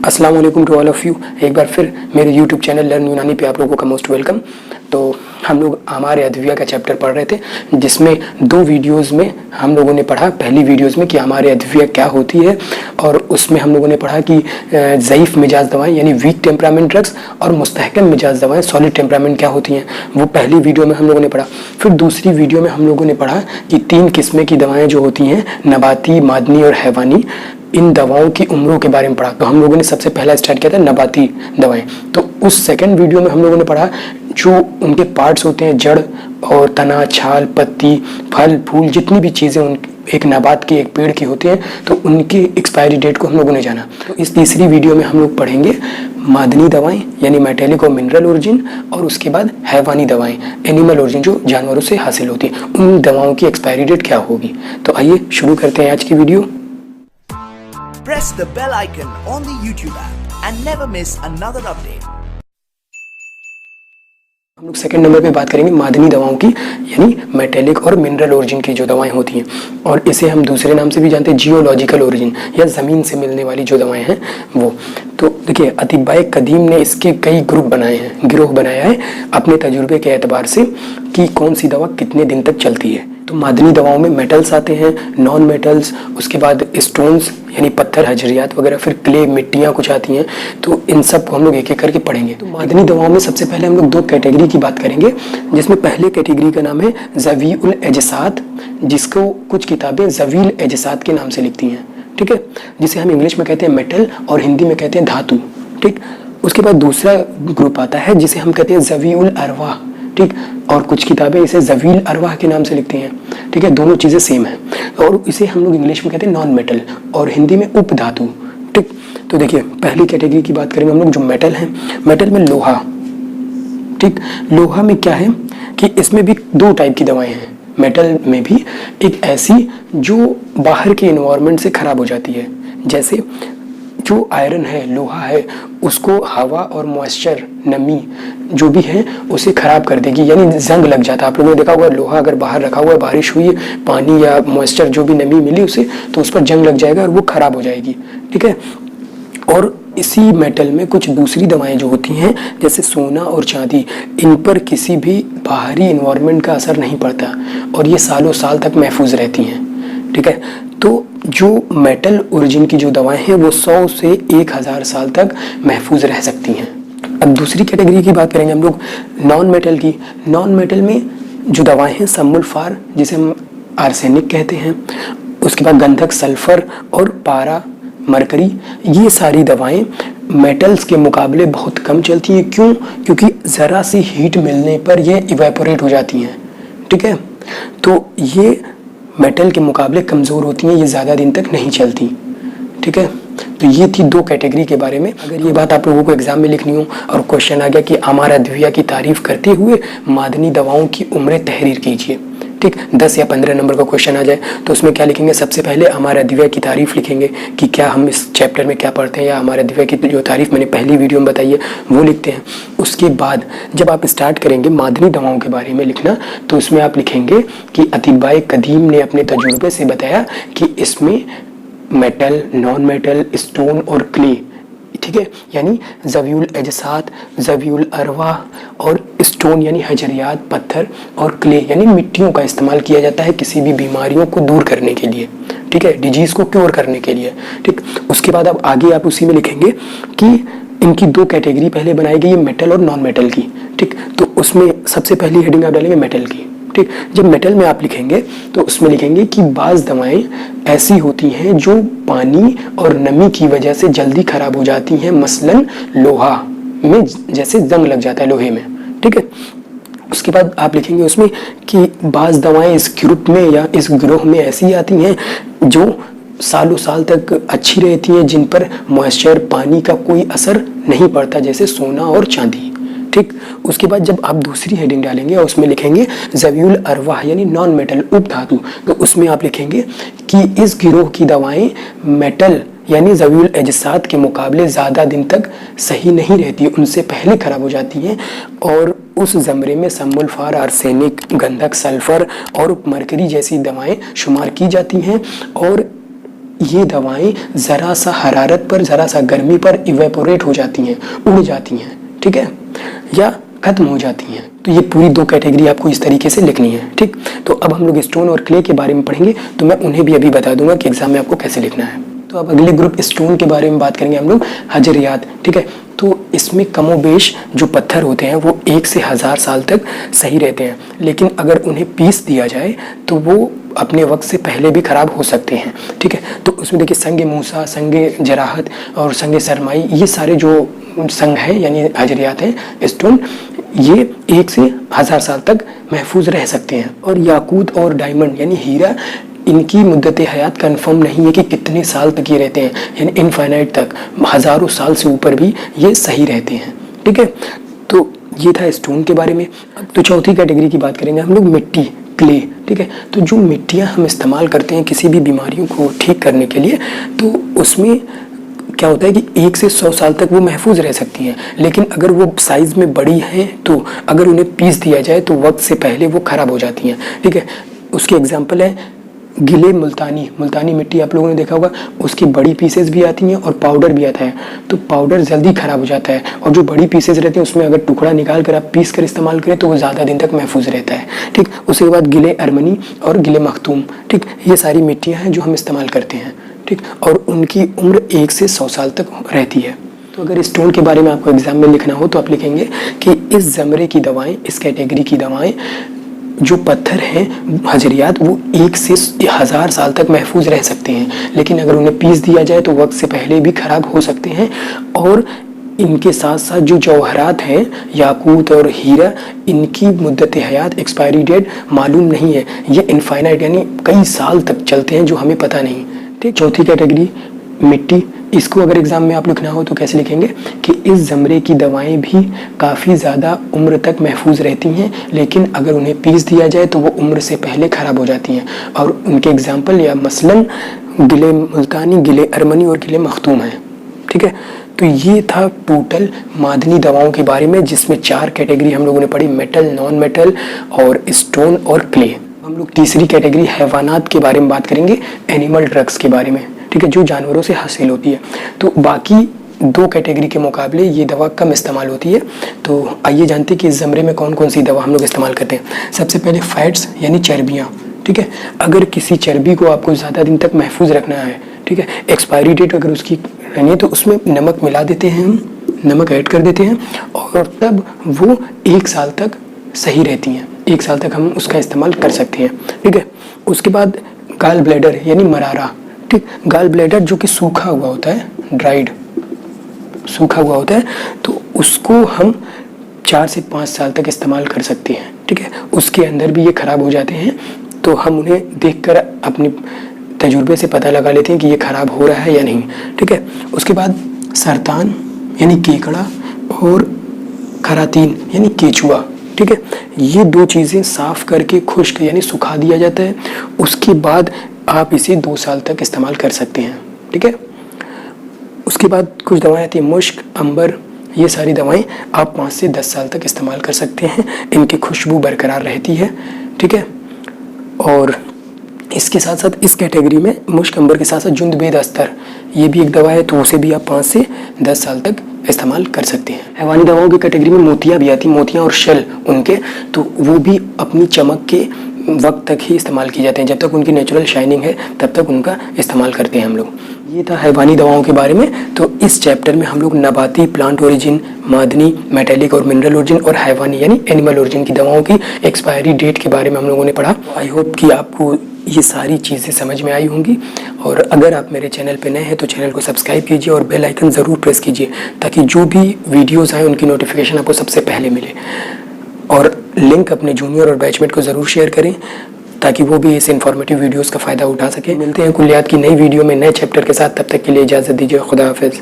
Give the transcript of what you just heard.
अस्सलाम वालेकुम to all of you. एक बार फिर मेरे यूट्यूब चैनल लर्न यूनानी पे आप लोगों का मोस्ट वेलकम। तो हम लोग आमार अदविया का चैप्टर पढ़ रहे थे, जिसमें दो वीडियोस में हम लोगों ने पढ़ा। पहली वीडियोस में कि आमार अदविया क्या होती है, और उसमें हम लोगों ने पढ़ा कि ज़ईफ़ मिजाज दवाएं यानी वीक टेम्परामेंट ड्रग्स और मुस्तहकम मिजाज दवाएं सॉलिड टेम्परामेंट क्या होती हैं, वो पहली वीडियो में हम लोगों ने पढ़ा। फिर दूसरी वीडियो में हम लोगों ने पढ़ा कि 3 किस्में की दवाएँ जो होती हैं, नबाती, मादनी और हैवानी, इन दवाओं की उम्रों के बारे में पढ़ा। तो हम लोगों ने सबसे पहला स्टार्ट किया था नबाती दवाएं। तो उस सेकंड वीडियो में हम लोगों ने पढ़ा जो उनके पार्ट्स होते हैं, जड़ और तना, छाल, पत्ती, फल, फूल, जितनी भी चीज़ें एक नबात की, एक पेड़ की होती हैं, तो उनकी एक्सपायरी डेट को हम लोगों ने जाना। तो इस तीसरी वीडियो में हम लोग पढ़ेंगे मादनी दवाएं यानी मेटेलिक और मिनरल ओरिजिन, और उसके बाद हैवानी दवाएं एनिमल ओरिजिन जो जानवरों से हासिल होती हैं, उन दवाओं की एक्सपायरी डेट क्या होगी। तो आइए शुरू करते हैं आज की video. Press the bell icon on the YouTube app and never miss another update. हम लोग सेकंड नंबर पे बात करेंगे मादनी दवाओं की, यानी मेटेलिक और मिनरल ओरिजिन की जो दवाएं होती हैं, और इसे हम दूसरे नाम से भी जानते हैं जियोलॉजिकल ओरिजिन, या ज़मीन से मिलने वाली जो दवाएं हैं वो। तो देखिए, अतिबाए कदीम ने इसके कई ग्रुप बनाए हैं, गिरोह बनाया है अपने तजुर्बे के एतबार से कि कौन सी दवा कितने दिन तक चलती है। तो मादनी दवाओं में मेटल्स आते हैं, नॉन मेटल्स, उसके बाद स्टोन्स यानी पत्थर, हजरियात वगैरह, फिर क्ले, मिट्टियाँ कुछ आती हैं। तो इन सब को हम लोग एक एक करके पढ़ेंगे। तो मादनी दवाओं में सबसे पहले हम लोग 2 कैटेगरी की बात करेंगे, जिसमें पहले कैटेगरी का नाम है ज़वीउल एजसात, जिसको कुछ किताबें ज़वील एजसात के नाम से लिखती हैं, ठीक है, जिसे हम इंग्लिश में कहते हैं मेटल और हिंदी में कहते हैं धातु, ठीक। उसके बाद दूसरा ग्रुप आता है जिसे हम कहते हैं ज़वीउल अरवाह, ठीक, और कुछ किताबें इसे ज़वील अरवाह के नाम से लिखती हैं, ठीक है, दोनों चीज़ें सेम हैं, और इसे हम लोग इंग्लिश में कहते हैं नॉन मेटल और हिंदी में उपधातु, ठीक। तो देखिए, पहली कैटेगरी की बात करेंगे हम लोग जो मेटल है। मेटल में लोहा, ठीक। लोहा में क्या है कि इसमें भी 2 टाइप की दवाएं हैं। मेटल में भी एक ऐसी जो बाहर के एनवायरनमेंट से खराब हो जाती है, जैसे जो आयरन है, लोहा है, उसको हवा और मॉइस्चर, नमी जो भी है उसे खराब कर देगी, यानी जंग लग जाता है। आप लोगों ने देखा होगा, लोहा अगर बाहर रखा हुआ है, बारिश हुई है, पानी या मॉइस्चर जो भी नमी मिली उसे, तो उस पर जंग लग जाएगा और वो खराब हो जाएगी, ठीक है। और इसी मेटल में कुछ दूसरी दवाएं जो होती हैं, जैसे सोना और चांदी, इन पर किसी भी बाहरी एनवायरनमेंट का असर नहीं पड़ता और ये सालों साल तक महफूज रहती हैं, ठीक है। तो जो मेटल ओरिजिन की जो दवाएं हैं वो 100 से 1000 साल तक महफूज रह सकती हैं। अब दूसरी कैटेगरी की बात करेंगे हम लोग नॉन मेटल की। नॉन मेटल में जो दवाएं हैं, समुल्फार जिसे हम आर्सेनिक कहते हैं, उसके बाद गंधक, सल्फर और पारा, मरकरी, ये सारी दवाएं मेटल्स के मुकाबले बहुत कम चलती हैं। क्यों? क्योंकि ज़रा सी हीट मिलने पर ये इवेपोरेट हो जाती हैं, ठीक है। तो ये मेटल के मुकाबले कमज़ोर होती हैं, ये ज़्यादा दिन तक नहीं चलती, ठीक है। तो ये थी 2 कैटेगरी के बारे में। अगर ये बात आप लोगों को एग्जाम में लिखनी हो और क्वेश्चन आ गया कि आमार अदविया की तारीफ करते हुए मादनी दवाओं की उम्रें तहरीर कीजिए, ठीक, 10 या 15 नंबर का क्वेश्चन आ जाए, तो उसमें क्या लिखेंगे? सबसे पहले आमार अदविया की तारीफ लिखेंगे कि क्या हम इस चैप्टर में क्या पढ़ते हैं, या आमार अदविया की जो तारीफ मैंने पहली वीडियो में बताई है वो लिखते हैं। उसके बाद जब आप स्टार्ट करेंगे मादनी दवाओं के बारे में लिखना, तो उसमें आप लिखेंगे कि अतिबाए कदीम ने अपने तजुर्बे से बताया कि इसमें मेटल, नॉन मेटल, स्टोन और क्ले, ठीक है, यानी ज़वीउल एजसात, ज़वीउल अरवाह और स्टोन यानी हजरियात, पत्थर, और क्ले यानी मिट्टियों का इस्तेमाल किया जाता है किसी भी बीमारियों को दूर करने के लिए, ठीक है, डिजीज़ को क्योर करने के लिए, ठीक। उसके बाद अब आगे आप उसी में लिखेंगे कि इनकी 2 कैटेगरी पहले बनाई गई है, मेटल और नॉन मेटल की, ठीक। तो उसमें सबसे पहली हेडिंग आप डालेंगे मेटल की, ठीक। जब मेटल में आप लिखेंगे तो उसमें लिखेंगे कि बाज़ दवाएं ऐसी होती हैं जो पानी और नमी की वजह से जल्दी खराब हो जाती हैं, मसलन लोहा में जैसे जंग लग जाता है लोहे में, ठीक है। उसके बाद आप लिखेंगे उसमें कि बाज़ दवाएं इस ग्रुप में या इस गिरोह में ऐसी आती हैं जो सालों साल तक अच्छी रहती हैं, जिन पर मॉइस्चर, पानी का कोई असर नहीं पड़ता, जैसे सोना और चांदी, ठीक। उसके बाद जब आप दूसरी हेडिंग डालेंगे और उसमें लिखेंगे ज़वीउल अरवाह यानी नॉन मेटल, उपधातु, तो उसमें आप लिखेंगे कि इस गिरोह की दवाएं मेटल यानी ज़वीउल एजसात के मुकाबले ज़्यादा दिन तक सही नहीं रहती, उनसे पहले खराब हो जाती हैं, और उस ज़मरे में समुल्फार, आर्सेनिक, गंधक, सल्फर और मरकरी जैसी दवाएं शुमार की जाती हैं। और ये दवाएं ज़रा सा हरारत पर, ज़रा सा गर्मी पर इवेपोरेट हो जाती हैं, उड़ जाती हैं, ठीक है, या खत्म हो जाती हैं। तो ये पूरी 2 कैटेगरी आपको इस तरीके से लिखनी है, ठीक। तो अब हम लोग स्टोन और क्ले के बारे में पढ़ेंगे, तो मैं उन्हें भी अभी बता दूंगा कि एग्जाम में आपको कैसे लिखना है। तो अब अगले ग्रुप स्टोन के बारे में बात करेंगे हम लोग, हजरियात, ठीक है। तो इसमें कमोबेश जो पत्थर होते हैं वो 1 से 1000 साल तक सही रहते हैं, लेकिन अगर उन्हें पीस दिया जाए तो वो अपने वक्त से पहले भी खराब हो सकते हैं, ठीक है। तो उसमें देखिए संगे मूसा, संगे जराहत और संगे सरमाई, ये सारे जो संग हैं यानी हजरियात हैं स्टोन, ये 1 से 1000 साल तक महफूज रह सकते हैं। और याकूत और डायमंड यानी हीरा, इनकी मुद्दत हयात कंफर्म नहीं है कि कितने साल तक ये रहते हैं, यानी इनफाइनाइट तक, हज़ारों साल से ऊपर भी ये सही रहते हैं, ठीक है। तो ये था स्टोन के बारे में। तो चौथी कैटेगरी की बात करेंगे हम लोग, मिट्टी, क्ले, ठीक है। तो जो मिट्टियाँ हम इस्तेमाल करते हैं किसी भी बीमारियों को ठीक करने के लिए, तो उसमें क्या होता है कि 1 से 100 साल तक वो महफूज रह सकती हैं, लेकिन अगर वो साइज़ में बड़ी हैं तो अगर उन्हें पीस दिया जाए तो वक्त से पहले वो ख़राब हो जाती हैं, ठीक है। उसके एग्जाम्पल है गिले मुल्तानी मिट्टी, आप लोगों ने देखा होगा, उसकी बड़ी पीसेस भी आती हैं और पाउडर भी आता है। तो पाउडर जल्दी ख़राब हो जाता है, और जो बड़ी पीसेस रहती हैं उसमें अगर टुकड़ा निकाल कर आप पीस कर इस्तेमाल करें तो वो ज़्यादा दिन तक महफूज रहता है, ठीक। उसके बाद गिले अरमनी और गिले मखतूम, ठीक, ये सारी मिट्टियाँ हैं जो हम इस्तेमाल करते हैं, ठीक, और उनकी उम्र 1 से 100 साल तक रहती है। तो अगर स्टोन के बारे में आपको एग्जाम में लिखना हो तो आप लिखेंगे कि इस ज़मरे की दवाएं, इस कैटेगरी की दवाएं, जो पत्थर हैं हजरियात, वो 1 से 1000 साल तक महफूज रह सकते हैं, लेकिन अगर उन्हें पीस दिया जाए तो वक्त से पहले भी खराब हो सकते हैं। और इनके साथ साथ जो जौहरात हैं, याकूत और हीरा, इनकी मुद्दत हयात, एक्सपायरी डेट मालूम नहीं है, ये इनफाइनाइट यानी कई साल तक चलते हैं जो हमें पता नहीं, ठीक। चौथी कैटेगरी मिट्टी, इसको अगर एग्जाम में आप लिखना हो तो कैसे लिखेंगे कि इस ज़मरे की दवाएं भी काफ़ी ज़्यादा उम्र तक महफूज रहती हैं, लेकिन अगर उन्हें पीस दिया जाए तो वो उम्र से पहले ख़राब हो जाती हैं। और उनके एग्जाम्पल या मसलन गिले मुल्तानी, गिले अरमनी और गिले मखतूम हैं, ठीक है। तो ये था टोटल मादनी दवाओं के बारे में, जिसमें 4 कैटेगरी हम लोगों ने पढ़ी, मेटल, नॉन मेटल और स्टोन और क्ले। हम लोग तीसरी कैटेगरी हैवानात के बारे में बात करेंगे, एनिमल ड्रग्स के बारे में, ठीक है, जो जानवरों से हासिल होती है। तो बाकी 2 कैटेगरी के मुकाबले ये दवा कम इस्तेमाल होती है। तो आइए जानते हैं कि इस ज़मरे में कौन कौन सी दवा हम लोग इस्तेमाल करते हैं। सबसे पहले फैट्स यानी चर्बियाँ, ठीक है। अगर किसी चर्बी को आपको ज़्यादा दिन तक महफूज रखना है, ठीक है, एक्सपायरी डेट अगर उसकी रहनी है तो उसमें नमक मिला देते हैं, हम नमक ऐड कर देते हैं, और तब वो 1 साल तक सही रहती हैं, 1 साल तक हम उसका इस्तेमाल कर सकते हैं, ठीक है। उसके बाद गाल ब्लैडर यानी मरारा, ठीक, गाल ब्लैडर जो कि सूखा हुआ होता है, ड्राइड सूखा हुआ होता है, तो उसको हम 4 से 5 साल तक इस्तेमाल कर सकते हैं, ठीक है। उसके अंदर भी ये ख़राब हो जाते हैं, तो हम उन्हें देखकर अपनी तजुर्बे से पता लगा लेते हैं कि ये ख़राब हो रहा है या नहीं, ठीक है। उसके बाद सरतान यानी केकड़ा और खरातीन यानी केचुआ, ठीक है। ये 2 चीज़ें साफ़ करके खुश्क यानी सुखा दिया जाता है, उसके बाद आप इसे 2 साल तक इस्तेमाल कर सकते हैं, ठीक है। उसके बाद कुछ दवाएं आती हैं, मुश्क, अंबर, ये सारी दवाएं आप 5 से 10 साल तक इस्तेमाल कर सकते हैं, इनकी खुशबू बरकरार रहती है, ठीक है। और इसके साथ साथ इस कैटेगरी में मुश्क, अंबर के साथ साथ जुंदबेद अस्तर, ये भी एक दवा है, तो उसे भी आप 5 से 10 साल तक इस्तेमाल कर सकते हैं। हैवानी दवाओं की कैटेगरी में मोतियाँ भी आती हैं, मोतियाँ और शेल उनके, तो वो भी अपनी चमक के वक्त तक ही इस्तेमाल किए जाते हैं, जब तक उनकी नेचुरल शाइनिंग है तब तक उनका इस्तेमाल करते हैं हम लोग। ये था हैवानी दवाओं के बारे में। तो इस चैप्टर में हम लोग नबाती, प्लांट ओरिजिन, मादनी, मेटेलिक और मिनरल ओरिजिन और हैवानी यानी एनिमल ओरिजिन की दवाओं की एक्सपायरी डेट के बारे में हम लोगों ने पढ़ा। आई होप कि आपको ये सारी चीज़ें समझ में आई होंगी, और अगर आप मेरे चैनल पे नए हैं तो चैनल को सब्सक्राइब कीजिए और बेल आइकन ज़रूर प्रेस कीजिए, ताकि जो भी वीडियोज़ आए उनकी नोटिफिकेशन आपको सबसे पहले मिले। और लिंक अपने जूनियर और बैचमेट को ज़रूर शेयर करें, ताकि वो भी इस इन्फॉर्मेटिव वीडियोस का फ़ायदा उठा सके। मिलते हैं कुल्लियात की नई वीडियो में नए चैप्टर के साथ, तब तक के लिए इजाज़त दीजिए। खुदा हाफिज़।